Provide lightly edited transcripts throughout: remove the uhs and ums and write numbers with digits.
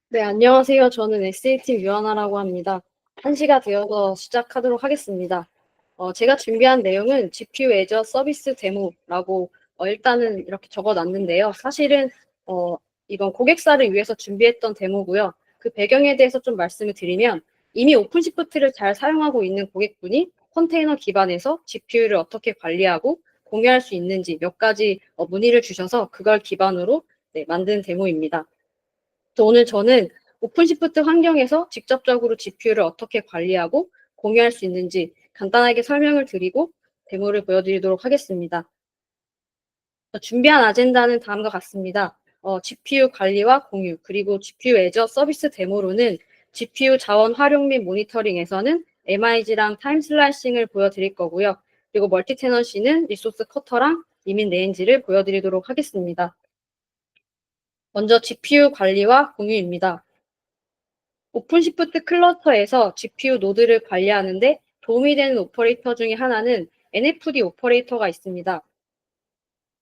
네, 안녕하세요. 저는 SA팀 유하나라고 합니다. 1시가 되어서 시작하도록 하겠습니다. 제가 준비한 내용은 GPU 애저 서비스 데모라고 일단은 이렇게 적어놨는데요. 사실은 이건 고객사를 위해서 준비했던 데모고요. 그 배경에 대해서 좀 말씀을 드리면 이미 오픈시프트를 잘 사용하고 있는 고객분이 컨테이너 기반에서 GPU를 어떻게 관리하고 공유할 수 있는지 몇 가지 문의를 주셔서 그걸 기반으로 만든 데모입니다. 오늘 저는 오픈시프트 환경에서 직접적으로 GPU를 어떻게 관리하고 공유할 수 있는지 간단하게 설명을 드리고 데모를 보여드리도록 하겠습니다. 준비한 아젠다는 다음과 같습니다. GPU 관리와 공유, 그리고 GPU 애저 서비스 데모로는 GPU 자원 활용 및 모니터링에서는 MIG랑 타임 슬라이싱을 보여드릴 거고요. 그리고 멀티 테넌시는 리소스 커터랑 이민 레인지를 보여드리도록 하겠습니다. 먼저 GPU 관리와 공유입니다. 오픈시프트 클러스터에서 GPU 노드를 관리하는데 도움이 되는 오퍼레이터 중에 하나는 NFD 오퍼레이터가 있습니다.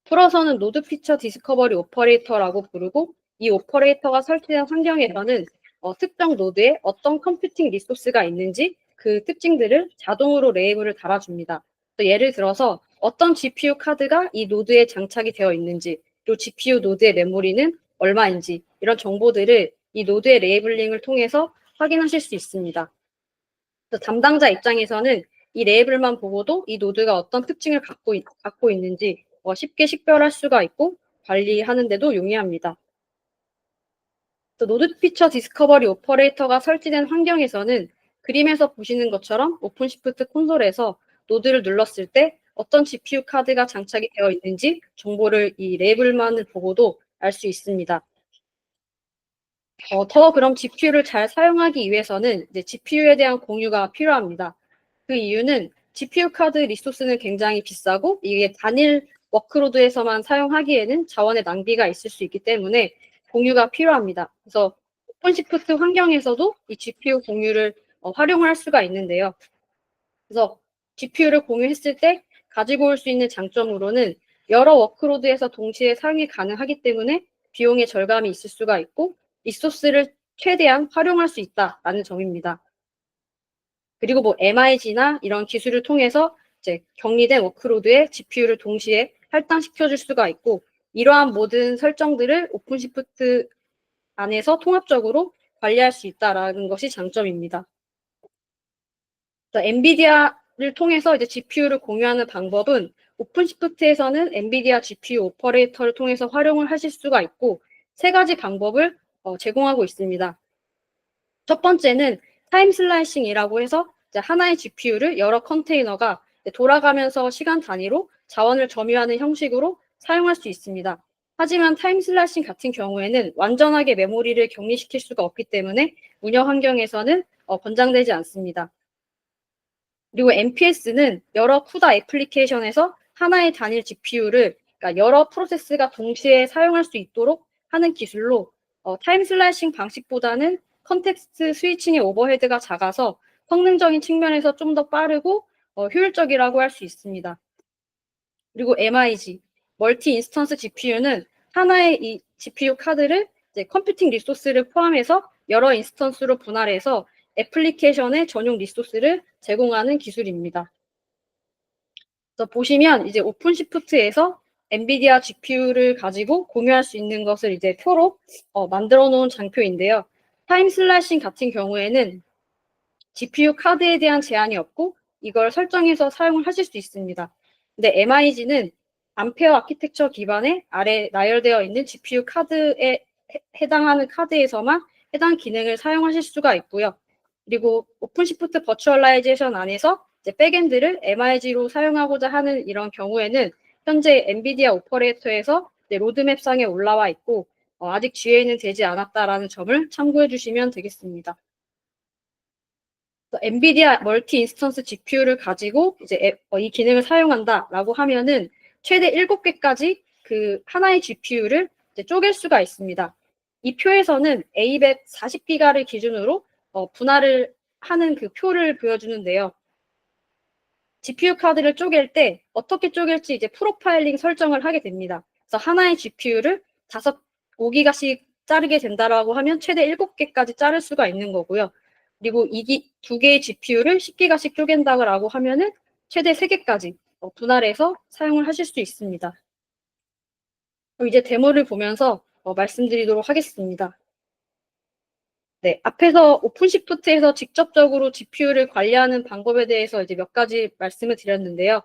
풀어서는 노드 피처 디스커버리 오퍼레이터라고 부르고 이 오퍼레이터가 설치된 환경에서는 특정 노드에 어떤 컴퓨팅 리소스가 있는지 그 특징들을 자동으로 레이블을 달아줍니다. 예를 들어서 어떤 GPU 카드가 이 노드에 장착이 되어 있는지, 또 GPU 노드의 메모리는 얼마인지 이런 정보들을 이 노드의 레이블링을 통해서 확인하실 수 있습니다. 담당자 입장에서는 이 레이블만 보고도 이 노드가 어떤 특징을 갖고 있는지 쉽게 식별할 수가 있고 관리하는 데도 용이합니다. 노드 피처 디스커버리 오퍼레이터가 설치된 환경에서는 그림에서 보시는 것처럼 오픈시프트 콘솔에서 노드를 눌렀을 때 어떤 GPU 카드가 장착이 되어 있는지 정보를 이 레이블만을 보고도 알 수 있습니다. 더 그럼 GPU를 잘 사용하기 위해서는 이제 GPU에 대한 공유가 필요합니다. 그 이유는 GPU 카드 리소스는 굉장히 비싸고 이게 단일 워크로드에서만 사용하기에는 자원의 낭비가 있을 수 있기 때문에 공유가 필요합니다. 그래서 오픈시프트 환경에서도 이 GPU 공유를 활용할 수가 있는데요. 그래서 GPU를 공유했을 때 가지고 올 수 있는 장점으로는 여러 워크로드에서 동시에 사용이 가능하기 때문에 비용의 절감이 있을 수가 있고 리소스를 최대한 활용할 수 있다라는 점입니다. 그리고 뭐 MIG나 이런 기술을 통해서 이제 격리된 워크로드에 GPU를 동시에 할당시켜 줄 수가 있고 이러한 모든 설정들을 오픈시프트 안에서 통합적으로 관리할 수 있다라는 것이 장점입니다. 엔비디아를 통해서 이제 GPU를 공유하는 방법은 오픈시프트에서는 엔비디아 GPU 오퍼레이터를 통해서 활용을 하실 수가 있고 3가지 방법을 제공하고 있습니다. 첫 번째는 타임 슬라이싱이라고 해서 이제 하나의 GPU를 여러 컨테이너가 돌아가면서 시간 단위로 자원을 점유하는 형식으로 사용할 수 있습니다. 하지만 타임 슬라이싱 같은 경우에는 완전하게 메모리를 격리시킬 수가 없기 때문에 운영 환경에서는 권장되지 않습니다. 그리고 MPS는 여러 쿠다 애플리케이션에서 하나의 단일 GPU를 그러니까 여러 프로세스가 동시에 사용할 수 있도록 하는 기술로 타임 슬라이싱 방식보다는 컨텍스트 스위칭의 오버헤드가 작아서 성능적인 측면에서 좀 더 빠르고 효율적이라고 할 수 있습니다. 그리고 MIG, 멀티 인스턴스 GPU는 하나의 이 GPU 카드를 이제 컴퓨팅 리소스를 포함해서 여러 인스턴스로 분할해서 애플리케이션의 전용 리소스를 제공하는 기술입니다. 그래서 보시면 이제 오픈시프트에서 엔비디아 GPU를 가지고 공유할 수 있는 것을 이제 표로 만들어 놓은 장표인데요. 타임 슬래싱 같은 경우에는 GPU 카드에 대한 제한이 없고 이걸 설정해서 사용을 하실 수 있습니다. 근데 MIG는 암페어 아키텍처 기반의 아래 나열되어 있는 GPU 카드에 해당하는 카드에서만 해당 기능을 사용하실 수가 있고요. 그리고 오픈시프트 버추얼라이제이션 안에서 이제 백엔드를 MIG로 사용하고자 하는 이런 경우에는 현재 엔비디아 오퍼레이터에서 로드맵상에 올라와 있고 아직 GA는 되지 않았다라는 점을 참고해 주시면 되겠습니다. 엔비디아 멀티 인스턴스 GPU를 가지고 이제 이 기능을 사용한다라고 하면은 최대 7개까지 그 하나의 GPU를 이제 쪼갤 수가 있습니다. 이 표에서는 A100 40기가를 기준으로 분할을 하는 그 표를 보여주는데요. GPU 카드를 쪼갤 때 어떻게 쪼갤지 이제 프로파일링 설정을 하게 됩니다. 그래서 하나의 GPU를 5기가씩 자르게 된다라고 하면 최대 7개까지 자를 수가 있는 거고요. 그리고 2개의 GPU를 10기가씩 쪼갠다고 하면은 최대 3개까지 분할해서 사용을 하실 수 있습니다. 그럼 이제 데모를 보면서 말씀드리도록 하겠습니다. 네, 앞에서 오픈시프트에서 직접적으로 GPU를 관리하는 방법에 대해서 이제 몇 가지 말씀을 드렸는데요.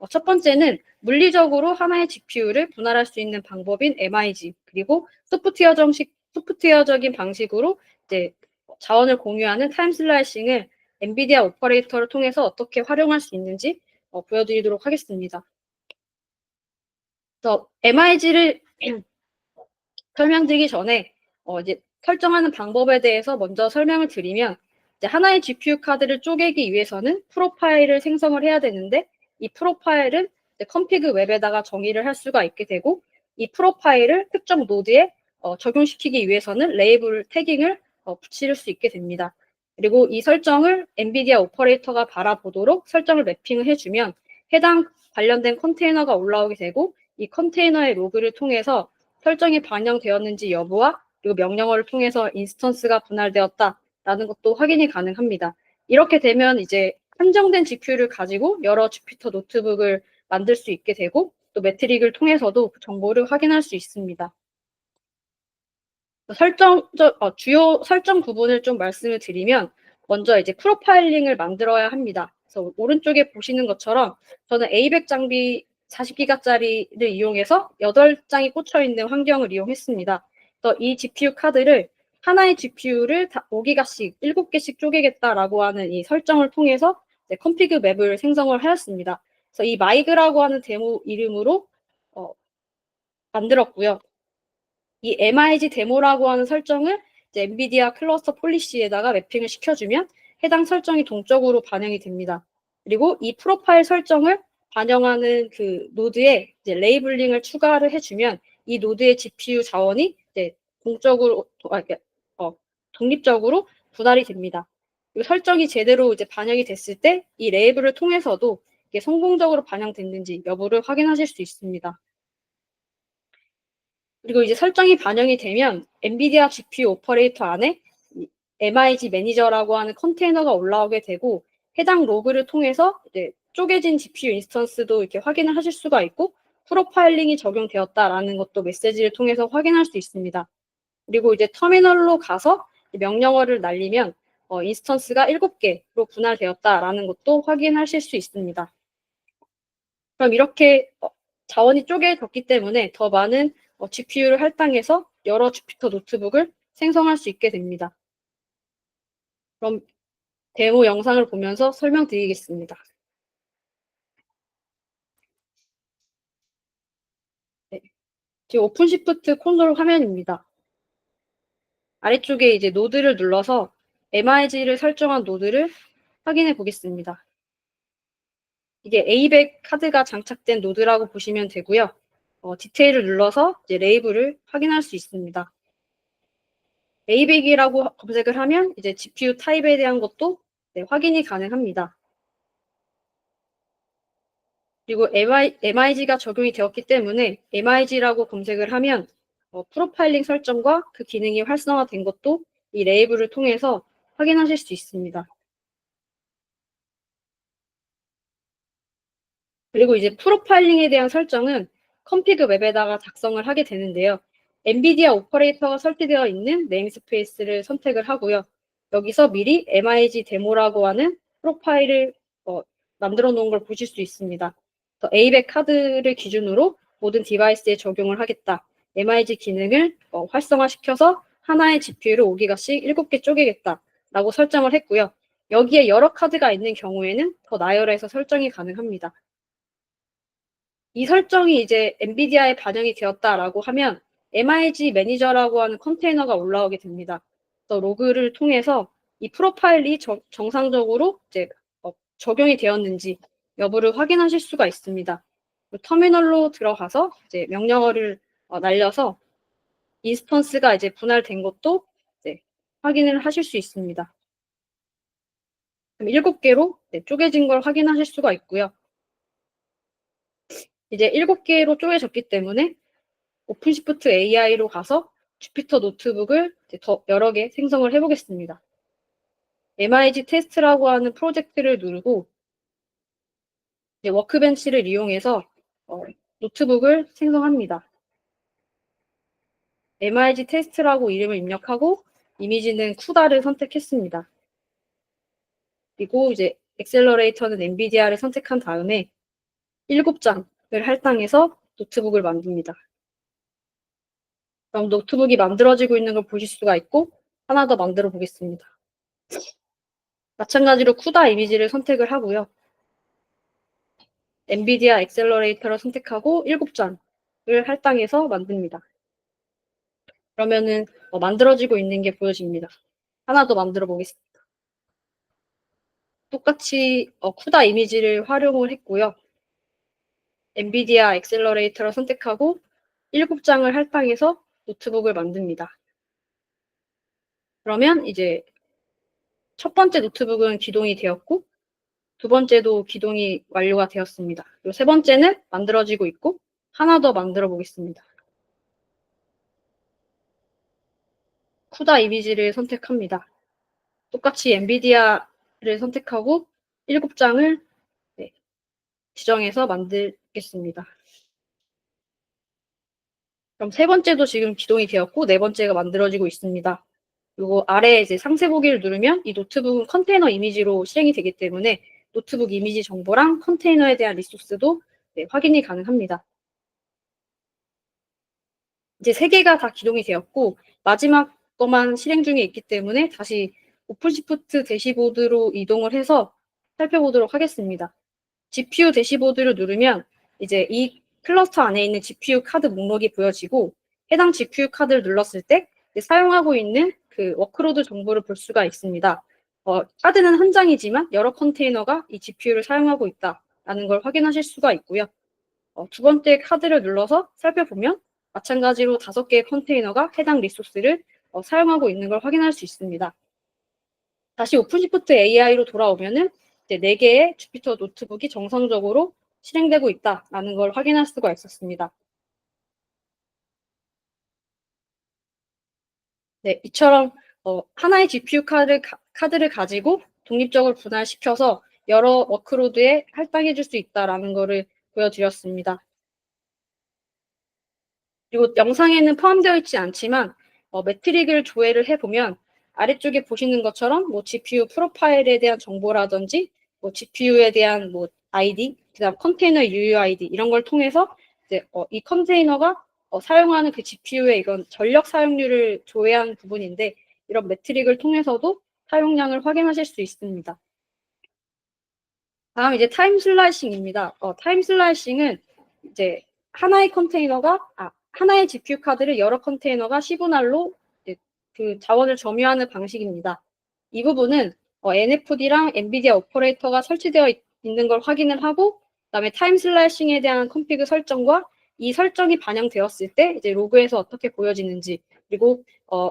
첫 번째는 물리적으로 하나의 GPU를 분할할 수 있는 방법인 MIG, 그리고 소프트웨어적인 방식으로 이제 자원을 공유하는 타임 슬라이싱을 엔비디아 오퍼레이터를 통해서 어떻게 활용할 수 있는지 보여드리도록 하겠습니다. 그래서 MIG를 설명드리기 전에 이제 설정하는 방법에 대해서 먼저 설명을 드리면, 이제 하나의 GPU 카드를 쪼개기 위해서는 프로파일을 생성을 해야 되는데, 이 프로파일은 이제 컴피그 웹에다가 정의를 할 수가 있게 되고, 이 프로파일을 특정 노드에 적용시키기 위해서는 레이블 태깅을 붙일 수 있게 됩니다. 그리고 이 설정을 엔비디아 오퍼레이터가 바라보도록 설정을 매핑을 해주면 해당 관련된 컨테이너가 올라오게 되고, 이 컨테이너의 로그를 통해서 설정이 반영되었는지 여부와 그리고 명령어를 통해서 인스턴스가 분할되었다라는 것도 확인이 가능합니다. 이렇게 되면 이제 한정된 GPU를 가지고 여러 주피터 노트북을 만들 수 있게 되고, 또 매트릭을 통해서도 그 정보를 확인할 수 있습니다. 주요 설정 부분을 좀 말씀을 드리면, 먼저 이제 프로파일링을 만들어야 합니다. 그래서 오른쪽에 보시는 것처럼 저는 A100 장비 40기가짜리를 이용해서 8장이 꽂혀 있는 환경을 이용했습니다. 그래서 이 GPU 카드를 하나의 GPU를 5기가씩 7개씩 쪼개겠다라고 하는 이 설정을 통해서 컴피그 맵을 생성을 하였습니다. 그래서 이 마이그라고 하는 데모 이름으로 만들었고요. 이 MIG 데모라고 하는 설정을 이제 엔비디아 클러스터 폴리시에다가 매핑을 시켜주면 해당 설정이 동적으로 반영이 됩니다. 그리고 이 프로파일 설정을 반영하는 그 노드에 이제 레이블링을 추가를 해주면 이 노드의 GPU 자원이 이제 독립적으로 분할이 됩니다. 그리고 설정이 제대로 이제 반영이 됐을 때 이 레이블을 통해서도 이게 성공적으로 반영됐는지 여부를 확인하실 수 있습니다. 그리고 이제 설정이 반영이 되면 엔비디아 GPU 오퍼레이터 안에 MIG 매니저라고 하는 컨테이너가 올라오게 되고, 해당 로그를 통해서 이제 쪼개진 GPU 인스턴스도 이렇게 확인을 하실 수가 있고, 프로파일링이 적용되었다라는 것도 메시지를 통해서 확인할 수 있습니다. 그리고 이제 터미널로 가서 명령어를 날리면 인스턴스가 7개로 분할되었다라는 것도 확인하실 수 있습니다. 그럼 이렇게 자원이 쪼개졌기 때문에 더 많은 GPU를 할당해서 여러 주피터 노트북을 생성할 수 있게 됩니다. 그럼 데모 영상을 보면서 설명드리겠습니다. 네. 지금 오픈시프트 콘솔 화면입니다. 아래쪽에 이제 노드를 눌러서 MIG를 설정한 노드를 확인해 보겠습니다. 이게 A100 카드가 장착된 노드라고 보시면 되고요. 디테일을 눌러서 이제 레이블을 확인할 수 있습니다. A100이라고 검색을 하면 이제 GPU 타입에 대한 것도 확인이 가능합니다. 그리고 MIG가 적용이 되었기 때문에 MIG라고 검색을 하면 프로파일링 설정과 그 기능이 활성화된 것도 이 레이블을 통해서 확인하실 수 있습니다. 그리고 이제 프로파일링에 대한 설정은 컴피그 웹에다가 작성을 하게 되는데요. 엔비디아 오퍼레이터가 설치되어 있는 네임스페이스를 선택을 하고요. 여기서 미리 MIG 데모라고 하는 프로파일을 만들어 놓은 걸 보실 수 있습니다. A100 카드를 기준으로 모든 디바이스에 적용을 하겠다. MIG 기능을 활성화시켜서 하나의 GPU를 5기가씩 7개 쪼개겠다. 라고 설정을 했고요. 여기에 여러 카드가 있는 경우에는 더 나열해서 설정이 가능합니다. 이 설정이 이제 엔비디아에 반영이 되었다라고 하면 MIG 매니저라고 하는 컨테이너가 올라오게 됩니다. 그래서 로그를 통해서 이 프로파일이 정상적으로 이제 적용이 되었는지 여부를 확인하실 수가 있습니다. 터미널로 들어가서 이제 명령어를 날려서 인스턴스가 이제 분할된 것도 이제 확인을 하실 수 있습니다. 그럼 7개로 쪼개진 걸 확인하실 수가 있고요. 이제 7개로 쪼개졌기 때문에 오픈시프트 AI로 가서 주피터 노트북을 이제 더 여러 개 생성을 해보겠습니다. MIG 테스트라고 하는 프로젝트를 누르고 이제 워크벤치를 이용해서 노트북을 생성합니다. MIG 테스트라고 이름을 입력하고 이미지는 쿠다를 선택했습니다. 그리고 이제 엑셀러레이터는 엔비디아를 선택한 다음에 7장을 할당해서 노트북을 만듭니다. 그럼 노트북이 만들어지고 있는 걸 보실 수가 있고 하나 더 만들어 보겠습니다. 마찬가지로 쿠다 이미지를 선택을 하고요. 엔비디아 엑셀러레이터를 선택하고 7장을 할당해서 만듭니다. 그러면은 만들어지고 있는 게 보여집니다. 하나 더 만들어 보겠습니다. 똑같이 쿠다 이미지를 활용을 했고요. 엔비디아 엑셀러레이터를 선택하고 7장을 할당해서 노트북을 만듭니다. 그러면 이제 첫 번째 노트북은 기동이 되었고 두 번째도 기동이 완료가 되었습니다. 그리고 세 번째는 만들어지고 있고 하나 더 만들어 보겠습니다. 쿠다 이미지를 선택합니다. 똑같이 엔비디아를 선택하고 7장을 지정해서 만들겠습니다. 그럼 세 번째도 지금 기동이 되었고 네 번째가 만들어지고 있습니다. 그리고 아래에 이제 상세 보기를 누르면 이 노트북은 컨테이너 이미지로 실행이 되기 때문에 노트북 이미지 정보랑 컨테이너에 대한 리소스도 확인이 가능합니다. 이제 세 개가 다 기동이 되었고 마지막 것만 실행 중에 있기 때문에 다시 오픈시프트 대시보드로 이동을 해서 살펴보도록 하겠습니다. GPU 대시보드를 누르면 이제 이 클러스터 안에 있는 GPU 카드 목록이 보여지고 해당 GPU 카드를 눌렀을 때 사용하고 있는 그 워크로드 정보를 볼 수가 있습니다. 카드는 한 장이지만 여러 컨테이너가 이 GPU를 사용하고 있다라는 걸 확인하실 수가 있고요. 두 번째 카드를 눌러서 살펴보면 마찬가지로 5개의 컨테이너가 해당 리소스를 사용하고 있는 걸 확인할 수 있습니다. 다시 오픈시프트 AI로 돌아오면은 이제 4개의 주피터 노트북이 정상적으로 실행되고 있다라는 걸 확인할 수가 있었습니다. 네, 이처럼 하나의 GPU 카드를 가지고 독립적으로 분할시켜서 여러 워크로드에 할당해 줄 수 있다라는 것을 보여드렸습니다. 그리고 영상에는 포함되어 있지 않지만 매트릭을 조회를 해보면 아래쪽에 보시는 것처럼 뭐 GPU 프로파일에 대한 정보라든지 뭐 GPU에 대한 뭐 ID, 그다음 컨테이너 UUID 이런 걸 통해서 이제 이 컨테이너가 사용하는 그 GPU의 이건 전력 사용률을 조회한 부분인데 이런 매트릭을 통해서도 사용량을 확인하실 수 있습니다. 다음 이제 타임 슬라이싱입니다. 타임 슬라이싱은 이제 하나의 하나의 GPU 카드를 여러 컨테이너가 시분할로 그 자원을 점유하는 방식입니다. 이 부분은 NFD랑 엔비디아 오퍼레이터가 설치되어 있는 걸 확인을 하고 그다음에 타임 슬라이싱에 대한 컨피그 설정과 이 설정이 반영되었을 때 이제 로그에서 어떻게 보여지는지 그리고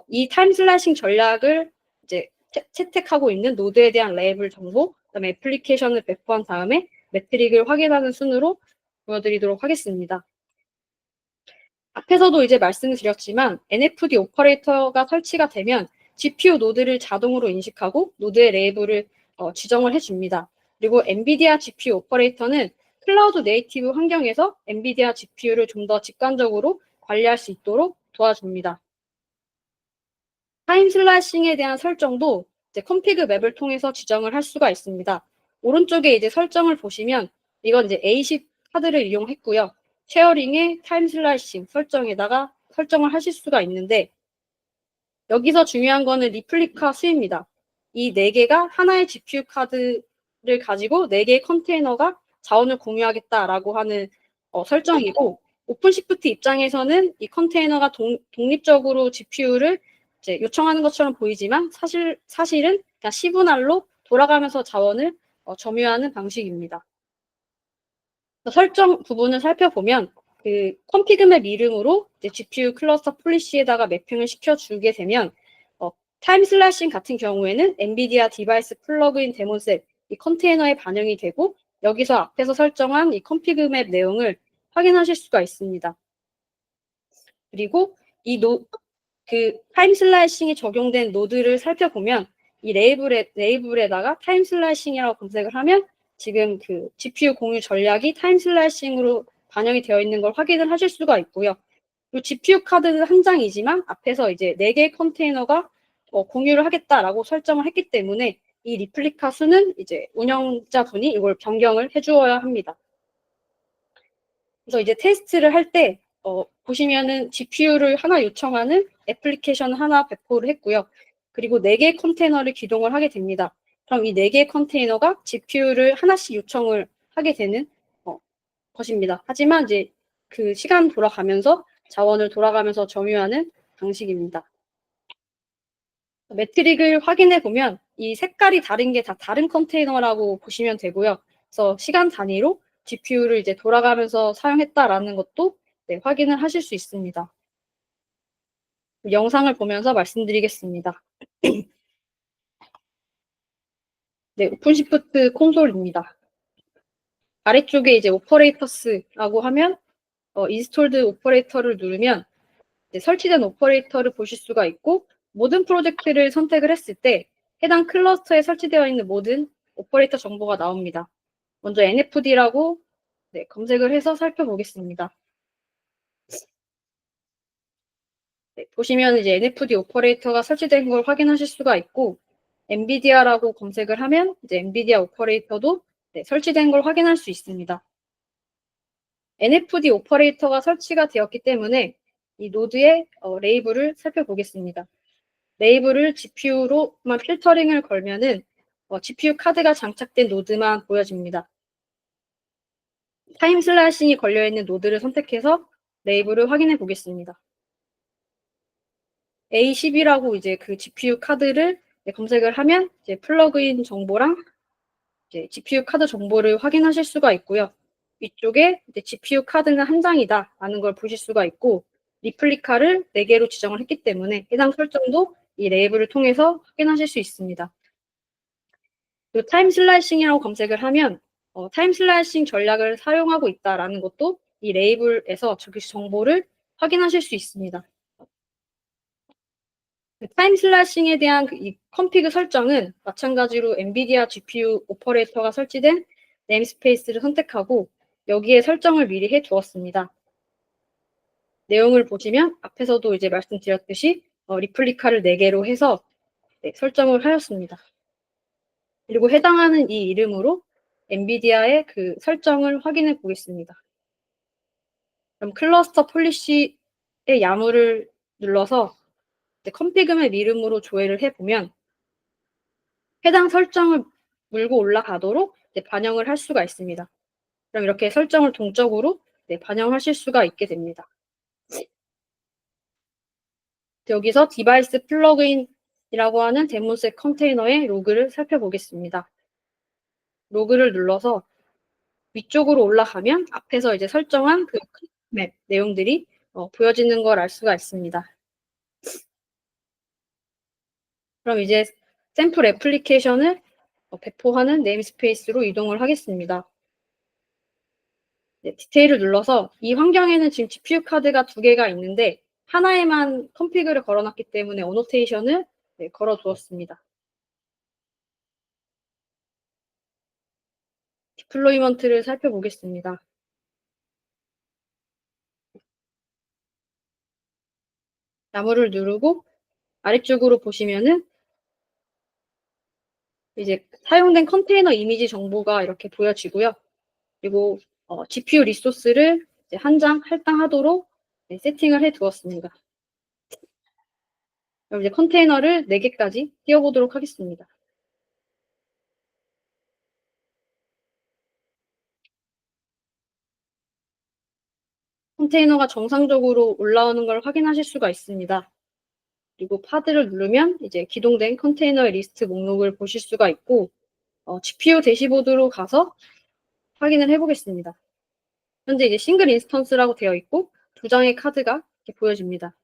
이 타임 슬라이싱 전략을 이제 채택하고 있는 노드에 대한 레이블 정보 그다음에 애플리케이션을 배포한 다음에 매트릭을 확인하는 순으로 보여드리도록 하겠습니다. 앞에서도 이제 말씀을 드렸지만 NFD 오퍼레이터가 설치가 되면 GPU 노드를 자동으로 인식하고 노드의 레이블을 지정을 해줍니다. 그리고 엔비디아 GPU 오퍼레이터는 클라우드 네이티브 환경에서 엔비디아 GPU를 좀 더 직관적으로 관리할 수 있도록 도와줍니다. 타임 슬라이싱에 대한 설정도 이제 컨피그 맵을 통해서 지정을 할 수가 있습니다. 오른쪽에 이제 설정을 보시면 이건 이제 A10 카드를 이용했고요. 쉐어링의 타임 슬라이싱 설정에다가 설정을 하실 수가 있는데 여기서 중요한 거는 리플리카 수입니다. 이 4개가 하나의 GPU 카드를 가지고 4개의 컨테이너가 자원을 공유하겠다라고 하는 설정이고 오픈시프트 입장에서는 이 컨테이너가 독립적으로 GPU를 이제 요청하는 것처럼 보이지만 사실은 그냥 시분할로 돌아가면서 자원을 점유하는 방식입니다. 설정 부분을 살펴보면 그 컨피그맵 이름으로 이제 GPU 클러스터 폴리시에다가 매핑을 시켜주게 되면 타임 슬래싱 같은 경우에는 엔비디아 디바이스 플러그인 데모셋 이 컨테이너에 반영이 되고 여기서 앞에서 설정한 이 컨피그맵 내용을 확인하실 수가 있습니다. 그리고 그 타임 슬라이싱이 적용된 노드를 살펴보면 이 레이블에다가 타임 슬라이싱이라고 검색을 하면 지금 그 GPU 공유 전략이 타임 슬라이싱으로 반영이 되어 있는 걸 확인을 하실 수가 있고요. 이 GPU 카드 한 장이지만 앞에서 이제 4개의 컨테이너가 공유를 하겠다라고 설정을 했기 때문에 이 리플리카 수는 이제 운영자분이 이걸 변경을 해주어야 합니다. 그래서 이제 테스트를 할 때 보시면은 GPU를 하나 요청하는 애플리케이션 하나 배포를 했고요. 그리고 4개의 컨테이너를 기동을 하게 됩니다. 그럼 이 4개의 컨테이너가 GPU를 하나씩 요청을 하게 되는 것입니다. 하지만 이제 그 시간 돌아가면서 자원을 돌아가면서 점유하는 방식입니다. 매트릭을 확인해 보면 이 색깔이 다른 게 다 다른 컨테이너라고 보시면 되고요. 그래서 시간 단위로 GPU를 이제 돌아가면서 사용했다라는 것도 네, 확인을 하실 수 있습니다. 영상을 보면서 말씀드리겠습니다. 네, 오픈시프트 콘솔입니다. 아래쪽에 이제 오퍼레이터스라고 하면 인스톨드 오퍼레이터를 누르면 설치된 오퍼레이터를 보실 수가 있고 모든 프로젝트를 선택을 했을 때 해당 클러스터에 설치되어 있는 모든 오퍼레이터 정보가 나옵니다. 먼저 NFD라고 검색을 해서 살펴보겠습니다. 네, 보시면 이제 NFD 오퍼레이터가 설치된 걸 확인하실 수가 있고 엔비디아라고 검색을 하면 이제 엔비디아 오퍼레이터도 설치된 걸 확인할 수 있습니다. NFD 오퍼레이터가 설치가 되었기 때문에 이 노드의 레이블을 살펴보겠습니다. 레이블을 GPU로만 필터링을 걸면은 GPU 카드가 장착된 노드만 보여집니다. 타임 슬래싱이 걸려있는 노드를 선택해서 레이블을 확인해 보겠습니다. A10이라고 이제 그 GPU 카드를 검색을 하면 이제 플러그인 정보랑 이제 GPU 카드 정보를 확인하실 수가 있고요. 위쪽에 이제 GPU 카드는 한 장이다라는 걸 보실 수가 있고 리플리카를 4개로 지정을 했기 때문에 해당 설정도 이 레이블을 통해서 확인하실 수 있습니다. 그 타임 슬라이싱이라고 검색을 하면 타임 슬라이싱 전략을 사용하고 있다라는 것도 이 레이블에서 저기 정보를 확인하실 수 있습니다. 타임 슬라이싱에 대한 이 컨피그 설정은 마찬가지로 엔비디아 GPU 오퍼레이터가 설치된 네임스페이스를 선택하고 여기에 설정을 미리 해 두었습니다. 내용을 보시면 앞에서도 이제 말씀드렸듯이 리플리카를 4개로 해서 설정을 하였습니다. 그리고 해당하는 이 이름으로 엔비디아의 그 설정을 확인해 보겠습니다. 그럼 클러스터 폴리시의 야무를 눌러서 컨피그맨 이름으로 조회를 해보면 해당 설정을 물고 올라가도록 반영을 할 수가 있습니다. 그럼 이렇게 설정을 동적으로 반영하실 수가 있게 됩니다. 여기서 디바이스 플러그인이라고 하는 데모셋 컨테이너의 로그를 살펴보겠습니다. 로그를 눌러서 위쪽으로 올라가면 앞에서 이제 설정한 그 맵 내용들이 보여지는 걸 알 수가 있습니다. 그럼 이제 샘플 애플리케이션을 배포하는 네임스페이스로 이동을 하겠습니다. 디테일을 눌러서 이 환경에는 지금 GPU 카드가 2개가 있는데 하나에만 컨피그를 걸어놨기 때문에 어노테이션을 걸어 두었습니다. 디플로이먼트를 살펴보겠습니다. 나무를 누르고 아래쪽으로 보시면은 이제 사용된 컨테이너 이미지 정보가 이렇게 보여지고요. 그리고 GPU 리소스를 한 장 할당하도록 세팅을 해 두었습니다. 그럼 이제 컨테이너를 4개까지 띄워보도록 하겠습니다. 컨테이너가 정상적으로 올라오는 걸 확인하실 수가 있습니다. 그리고 파드를 누르면 이제 기동된 컨테이너의 리스트 목록을 보실 수가 있고 GPU 대시보드로 가서 확인을 해보겠습니다. 현재 이제 싱글 인스턴스라고 되어 있고 2장의 카드가 이렇게 보여집니다.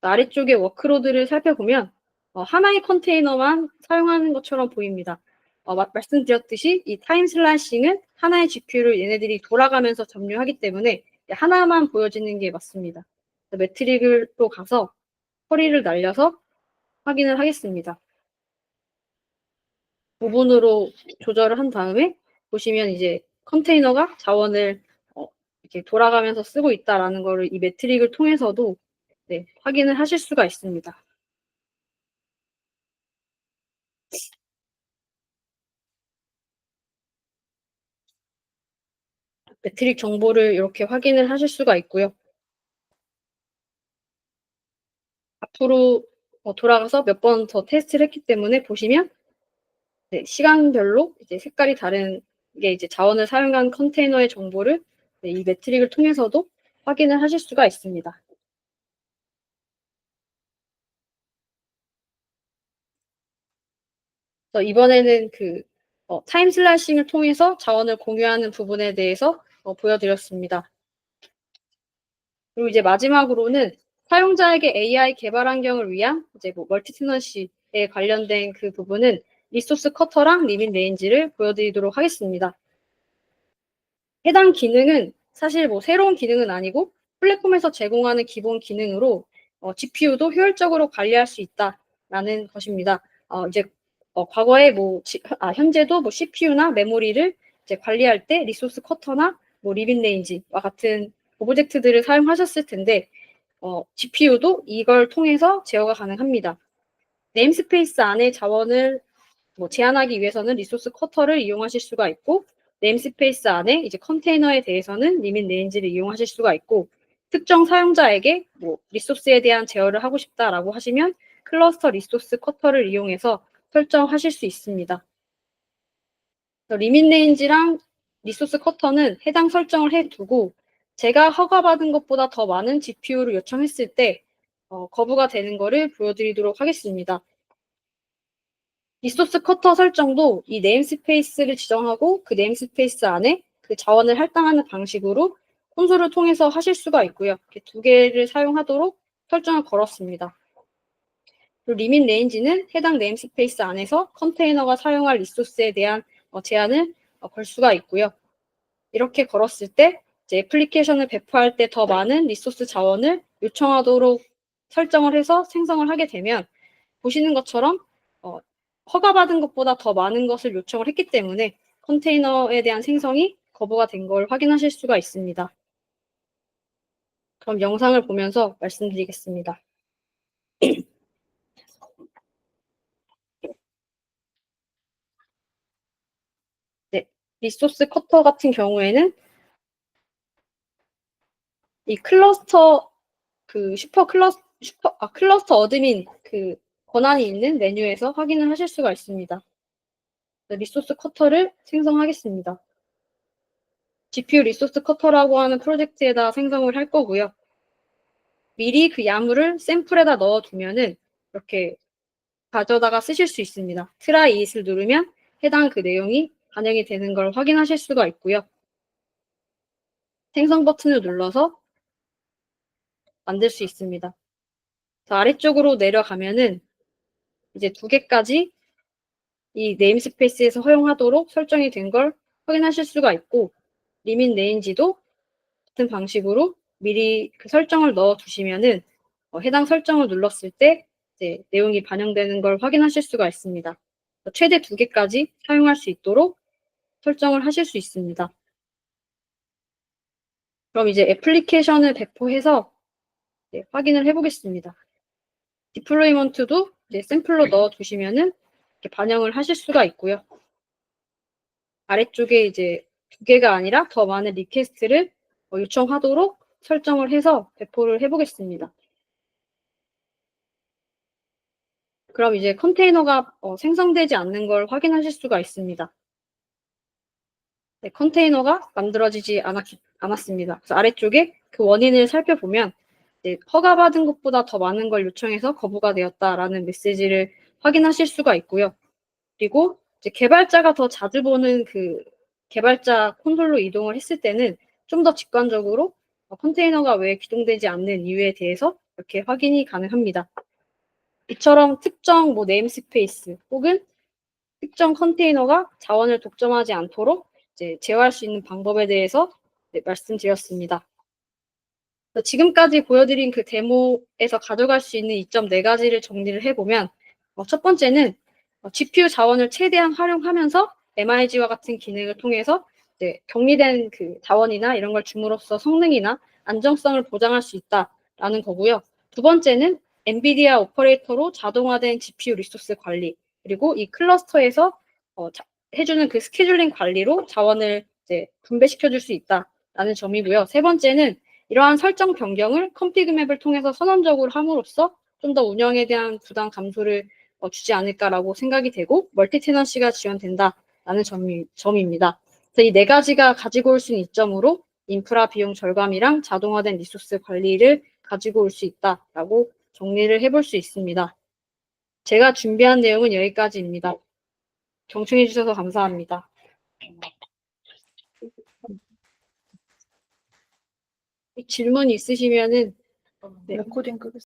아래쪽에 워크로드를 살펴보면 하나의 컨테이너만 사용하는 것처럼 보입니다. 말씀드렸듯이 이 타임 슬라이싱은 하나의 GPU를 얘네들이 돌아가면서 점유하기 때문에 하나만 보여지는 게 맞습니다. 매트릭으로 가서 커리를 날려서 확인을 하겠습니다. 부분으로 조절을 한 다음에 보시면 이제 컨테이너가 자원을 이렇게 돌아가면서 쓰고 있다라는 거를 이 매트릭을 통해서도 네, 확인을 하실 수가 있습니다. 매트릭 정보를 이렇게 확인을 하실 수가 있고요. 앞으로 돌아가서 몇 번 더 테스트를 했기 때문에 보시면 네, 시간별로 이제 색깔이 다른 게 이제 자원을 사용한 컨테이너의 정보를 네, 이 매트릭을 통해서도 확인을 하실 수가 있습니다. 그래서 이번에는 그 타임 슬라이싱을 통해서 자원을 공유하는 부분에 대해서 보여드렸습니다. 그리고 이제 마지막으로는 사용자에게 AI 개발 환경을 위한 이제 뭐 멀티 테넌시에 관련된 그 부분은 리소스 커터랑 리밋 레인지를 보여드리도록 하겠습니다. 해당 기능은 사실 뭐 새로운 기능은 아니고 플랫폼에서 제공하는 기본 기능으로 GPU도 효율적으로 관리할 수 있다라는 것입니다. 이제 과거에 현재도 뭐 CPU나 메모리를 이제 관리할 때 리소스 커터나 뭐 리빈 레인지와 같은 오브젝트들을 사용하셨을 텐데 GPU도 이걸 통해서 제어가 가능합니다. 네임스페이스 안에 자원을 제한하기 위해서는 리소스 커터를 이용하실 수가 있고 네임스페이스 안에 이제 컨테이너에 대해서는 리밋 레인지를 이용하실 수가 있고 특정 사용자에게 리소스에 대한 제어를 하고 싶다라고 하시면 클러스터 리소스 커터를 이용해서 설정하실 수 있습니다. 리밋 레인지랑 리소스 커터는 해당 설정을 해두고 제가 허가받은 것보다 더 많은 GPU를 요청했을 때 거부가 되는 것을 보여드리도록 하겠습니다. 리소스 커터 설정도 이 네임스페이스를 지정하고 그 네임스페이스 안에 그 자원을 할당하는 방식으로 콘솔을 통해서 하실 수가 있고요. 이렇게 두 개를 사용하도록 설정을 걸었습니다. 그리고 리밋 레인지는 해당 네임스페이스 안에서 컨테이너가 사용할 리소스에 대한 제한을 걸 수가 있고요. 이렇게 걸었을 때 이제 애플리케이션을 배포할 때 더 많은 리소스 자원을 요청하도록 설정을 해서 생성을 하게 되면 보시는 것처럼 허가받은 것보다 더 많은 것을 요청을 했기 때문에 컨테이너에 대한 생성이 거부가 된 걸 확인하실 수가 있습니다. 그럼 영상을 보면서 말씀드리겠습니다. 네, 리소스 커터 같은 경우에는 이 클러스터 클러스터 어드민 그 권한이 있는 메뉴에서 확인을 하실 수가 있습니다. 리소스 커터를 생성하겠습니다. GPU 리소스 커터라고 하는 프로젝트에다 생성을 할 거고요. 미리 그 야물을 샘플에다 넣어두면은 이렇게 가져다가 쓰실 수 있습니다. 트라이 이잇을 누르면 해당 그 내용이 반영이 되는 걸 확인하실 수가 있고요. 생성 버튼을 눌러서 만들 수 있습니다. 아래쪽으로 내려가면은 이제 두 개까지 이 네임스페이스에서 허용하도록 설정이 된 걸 확인하실 수가 있고 리밋 레인지도 같은 방식으로 미리 그 설정을 넣어 두시면은 해당 설정을 눌렀을 때 이제 내용이 반영되는 걸 확인하실 수가 있습니다. 최대 두 개까지 사용할 수 있도록 설정을 하실 수 있습니다. 그럼 이제 애플리케이션을 배포해서 확인을 해보겠습니다. 디플로이먼트도 이제 샘플로 넣어 두시면은 이렇게 반영을 하실 수가 있고요. 아래쪽에 이제 두 개가 아니라 더 많은 리퀘스트를 요청하도록 설정을 해서 배포를 해보겠습니다. 그럼 이제 컨테이너가 생성되지 않는 걸 확인하실 수가 있습니다. 네, 컨테이너가 만들어지지 않았습니다. 그래서 아래쪽에 그 원인을 살펴보면 허가받은 것보다 더 많은 걸 요청해서 거부가 되었다라는 메시지를 확인하실 수가 있고요. 그리고 이제 개발자가 더 자주 보는 그 개발자 콘솔로 이동을 했을 때는 좀 더 직관적으로 컨테이너가 왜 기동되지 않는 이유에 대해서 이렇게 확인이 가능합니다. 이처럼 특정 네임스페이스 혹은 특정 컨테이너가 자원을 독점하지 않도록 이제 제어할 수 있는 방법에 대해서 말씀드렸습니다. 지금까지 보여드린 그 데모에서 가져갈 수 있는 이점 4가지를 정리를 해보면, 첫 번째는 GPU 자원을 최대한 활용하면서 MIG와 같은 기능을 통해서 격리된 그 자원이나 이런 걸 줌으로써 성능이나 안정성을 보장할 수 있다라는 거고요. 두 번째는 엔비디아 오퍼레이터로 자동화된 GPU 리소스 관리, 그리고 이 클러스터에서 해주는 그 스케줄링 관리로 자원을 분배시켜줄 수 있다라는 점이고요. 세 번째는 이러한 설정 변경을 컨피그 맵을 통해서 선언적으로 함으로써 좀 더 운영에 대한 부담 감소를 주지 않을까라고 생각이 되고, 멀티 테넌시가 지원된다라는 점입니다. 그래서 이 4가지가 가지고 올 수 있는 이점으로 인프라 비용 절감이랑 자동화된 리소스 관리를 가지고 올 수 있다라고 정리를 해볼 수 있습니다. 제가 준비한 내용은 여기까지입니다. 경청해 주셔서 감사합니다. 질문 있으시면은 레코딩 끄겠습니다.